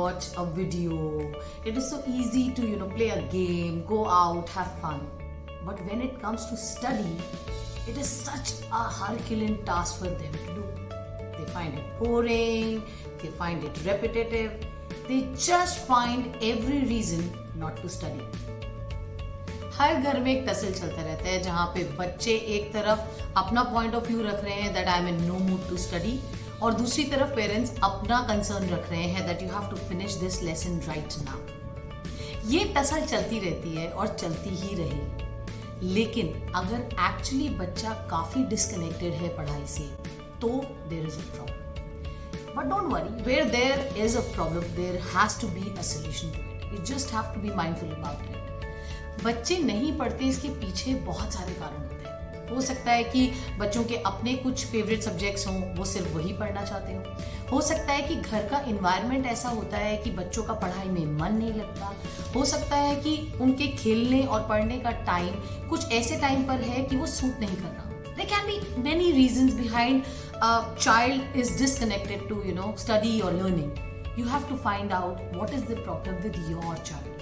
watch a video. It is so easy to, play a game, go out, have fun. But when it comes to study, it is such a Herculean task for them to do. They find it boring, they find it repetitive, they just find every reason not to study. हर घर में एक tussle चलता रहता है जहाँ पे बच्चे एक तरफ अपना पॉइंट ऑफ व्यू रख रहे हैं that I am in no mood to study, और दूसरी तरफ पेरेंट्स अपना कंसर्न रख रहे हैं that you have to finish this lesson right now. ये टसल चलती रहती है और चलती ही रहेगी, लेकिन अगर एक्चुअली बच्चा काफी डिस्कनेक्टेड है पढ़ाई से तो there is a problem. But don't worry, where there is a problem there has to be a solution to it. You just have to be mindful about it. बच्चे नहीं पढ़ते, इसके पीछे बहुत सारे कारण होते हैं। हो सकता है कि बच्चों के अपने कुछ फेवरेट सब्जेक्ट्स हों, वो सिर्फ वही पढ़ना चाहते हो सकता है कि घर का इन्वायरमेंट ऐसा होता है कि बच्चों का पढ़ाई में मन नहीं लगता। हो सकता है कि उनके खेलने और पढ़ने का टाइम कुछ ऐसे टाइम पर है कि वो सूट नहीं कर रहा। There can be many reasons behind a child is disconnected to, study or learning. You have to find out what is the problem with your child.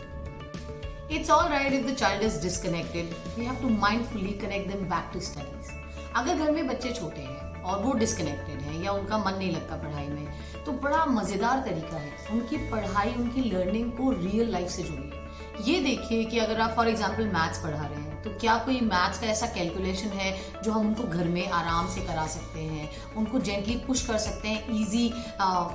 It's all right if the child is disconnected. We have to mindfully connect them back to studies. अगर घर में बच्चे छोटे हैं और वो disconnected हैं या उनका मन नहीं लगता पढ़ाई में, तो बड़ा मज़ेदार तरीका है उनकी पढ़ाई, उनकी लर्निंग को रियल लाइफ से जोड़िए। ये देखिए कि अगर आप फॉर एग्जांपल मैथ्स पढ़ा रहे हैं, तो क्या कोई मैथ्स का ऐसा कैलकुलेशन है जो हम उनको घर में आराम से करा सकते हैं, उनको जेंटली पुश कर सकते हैं इजी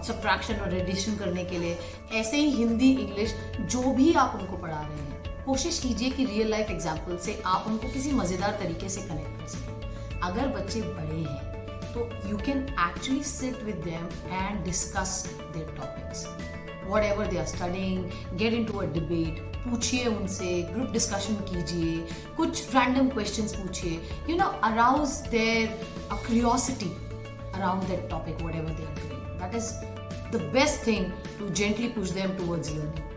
सब्ट्रैक्शन और एडिशन करने के लिए। ऐसे ही हिंदी, इंग्लिश, जो भी आप उनको पढ़ा रहे हैं, कोशिश कीजिए कि रियल लाइफ एग्जाम्पल से आप उनको किसी मज़ेदार तरीके से कनेक्ट कर सकें। अगर बच्चे बड़े हैं तो you can actually sit with them and discuss their topics, whatever they are studying, get into a debate, पूछिए उनसे, ग्रुप डिस्कशन कीजिए, कुछ रैंडम क्वेश्चंस पूछिए, arouse their curiosity around that topic, whatever they are doing. That is the best thing to gently push them towards learning.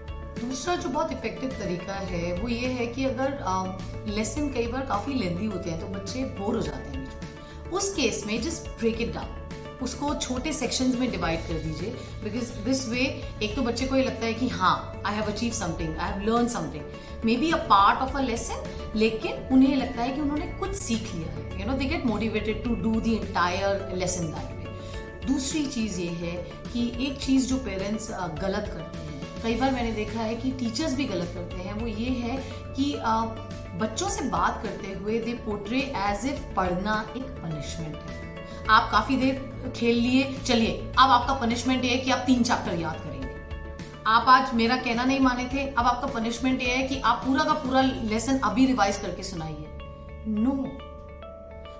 दूसरा जो बहुत effective तरीका है वो ये है कि अगर लेसन कई बार काफ़ी लेंदी होते हैं तो बच्चे बोर हो जाते हैं बीच में, उस केस में जस्ट ब्रेक इट डाउन, उसको छोटे सेक्शंस में डिवाइड कर दीजिए। बिकॉज दिस वे एक तो बच्चे को ये लगता है कि हाँ, I have achieve something, I have learn something, may be a part of a lesson, लेकिन उन्हें लगता है कि उन्होंने कुछ सीख लिया है। They get motivated to do the entire lesson that way. दूसरी चीज़ ये है कि एक चीज़ जो पेरेंट्स गलत करते हैं, कई बार मैंने देखा है कि टीचर्स भी गलत करते हैं, वो ये है कि बच्चों से बात करते हुए दे पोर्ट्रे एज इफ पढ़ना एक पनिशमेंट है। आप काफ़ी देर खेल लिए, चलिए अब आपका पनिशमेंट ये है कि आप 3 चैप्टर याद करेंगे। आप आज मेरा कहना नहीं माने थे, अब आपका पनिशमेंट ये है कि आप पूरा का पूरा लेसन अभी रिवाइज करके सुनाइए। No,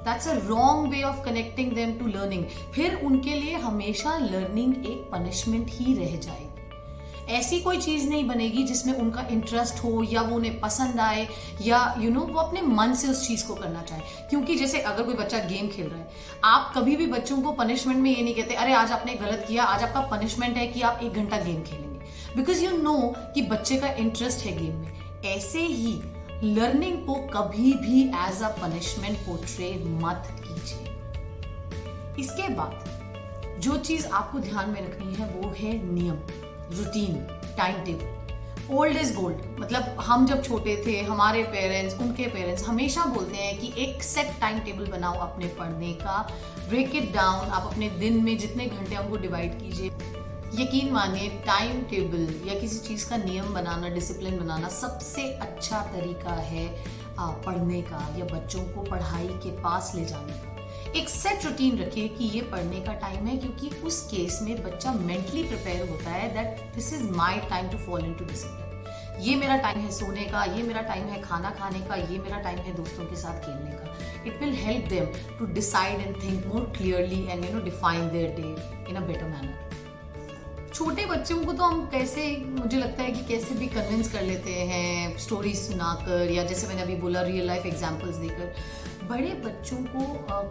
that's a wrong way of connecting them to learning. फिर उनके लिए हमेशा लर्निंग एक पनिशमेंट ही रह जाएगी। ऐसी कोई चीज़ नहीं बनेगी जिसमें उनका इंटरेस्ट हो या वो उन्हें पसंद आए या वो अपने मन से उस चीज़ को करना चाहे। क्योंकि जैसे अगर कोई बच्चा गेम खेल रहा है, आप कभी भी बच्चों को पनिशमेंट में ये नहीं कहते अरे आज आपने गलत किया, आज आपका पनिशमेंट है कि आप 1 घंटा गेम खेलेंगे, बिकॉज यू नो कि बच्चे का इंटरेस्ट है गेम में। ऐसे ही लर्निंग को कभी भी एज अ पनिशमेंट पोर्ट्रे मत कीजिए। इसके बाद जो चीज़ आपको ध्यान में रखनी है वो है नियम, routine, time table. Old is gold, मतलब हम जब छोटे थे, हमारे पेरेंट्स, उनके पेरेंट्स हमेशा बोलते हैं कि एक सेट टाइम टेबल बनाओ अपने पढ़ने का, ब्रेक इट डाउन, आप अपने दिन में जितने घंटे हमको डिवाइड कीजिए। यकीन मानिए, टाइम टेबल या किसी चीज़ का नियम बनाना, डिसिप्लिन बनाना सबसे अच्छा तरीका है पढ़ने का या बच्चों को पढ़ाई के पास ले जाने का। एक सेट रूटीन रखिए कि ये पढ़ने का टाइम है, क्योंकि उस केस में बच्चा मेंटली प्रिपेयर होता है that this is my time to fall into discipline. ये मेरा टाइम है सोने का, ये मेरा टाइम है खाना खाने का, ये मेरा टाइम है दोस्तों के साथ खेलने का। It will help them to decide and think more clearly and define their day in a better manner. छोटे बच्चों को तो हम कैसे, मुझे लगता है कि कैसे भी कन्विंस कर लेते हैं, स्टोरीज सुनाकर या जैसे मैंने अभी बोला रियल लाइफ एग्जांपल्स देकर। बड़े बच्चों को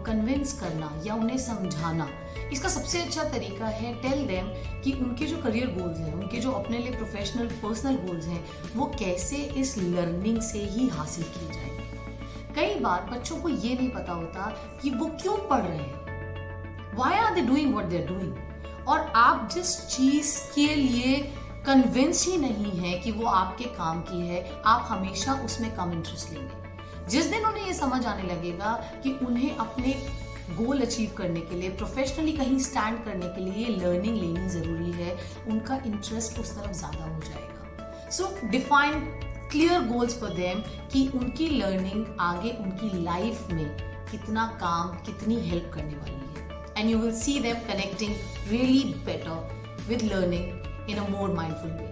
कन्विंस करना या उन्हें समझाना, इसका सबसे अच्छा तरीका है टेल देम कि उनके जो करियर गोल्स हैं, उनके जो अपने लिए प्रोफेशनल पर्सनल गोल्स हैं, वो कैसे इस लर्निंग से ही हासिल किए जाएंगे। कई बार बच्चों को ये नहीं पता होता कि वो क्यों पढ़ रहे हैं, why are they doing what they are doing, और आप जिस चीज़ के लिए कन्विंस ही नहीं है कि वो आपके काम की है, आप हमेशा उसमें कम इंटरेस्ट लेंगे। जिस दिन उन्हें ये समझ आने लगेगा कि उन्हें अपने गोल अचीव करने के लिए, प्रोफेशनली कहीं स्टैंड करने के लिए लर्निंग लेनी जरूरी है, उनका इंटरेस्ट उस तरफ ज्यादा हो जाएगा। सो define clear goals for them कि उनकी लर्निंग आगे उनकी लाइफ में कितना काम, कितनी हेल्प करने वाली है, and you will see them connecting really better with learning in a more mindful way.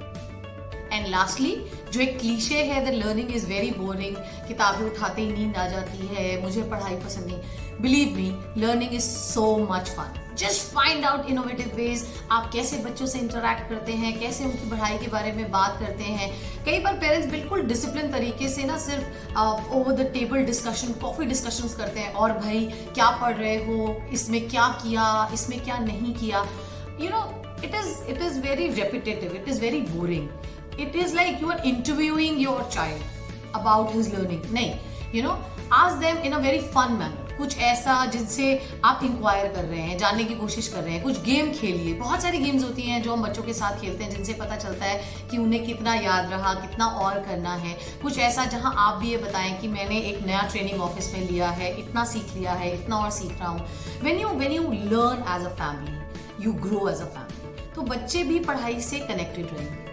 And lastly, जो एक क्लीशे है that learning is very boring, किताबें उठाते ही नींद आ जाती है, मुझे पढ़ाई पसंद नहीं, believe me, learning is so much fun. Just find out innovative ways, आप कैसे बच्चों से इंटरेक्ट करते हैं, कैसे उनकी पढ़ाई के बारे में बात करते हैं। कई बार पेरेंट्स बिल्कुल डिसिप्लिन तरीके से ना सिर्फ over the table discussion, coffee discussions करते हैं, और भाई क्या पढ़ रहे हो, इसमें क्या किया, इसमें क्या नहीं किया। You know, it is very repetitive, it is very boring. It is like you are interviewing your child about his learning. नहीं, you know, ask them in a very fun manner. कुछ ऐसा जिनसे आप इंक्वायर कर रहे हैं, जानने की कोशिश कर रहे हैं। कुछ गेम खेलिए, बहुत सारी गेम्स होती हैं जो हम बच्चों के साथ खेलते हैं, जिनसे पता चलता है कि उन्हें कितना याद रहा, कितना और करना है। कुछ ऐसा जहां आप भी ये बताएं कि मैंने एक नया ट्रेनिंग ऑफिस में लिया है, इतना सीख लिया है, इतना और सीख रहा हूँ। when you learn as a family, you grow as a family. तो बच्चे भी पढ़ाई से कनेक्टेड रहेंगे।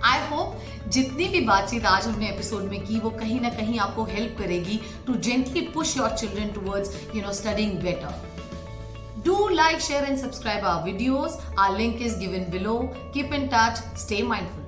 आई होप जितनी भी बातचीत आज हमने एपिसोड में की वो कहीं ना कहीं आपको हेल्प करेगी to gently push your children towards studying better. Do like, share and subscribe our videos. Our link is given below. Keep in touch, stay mindful.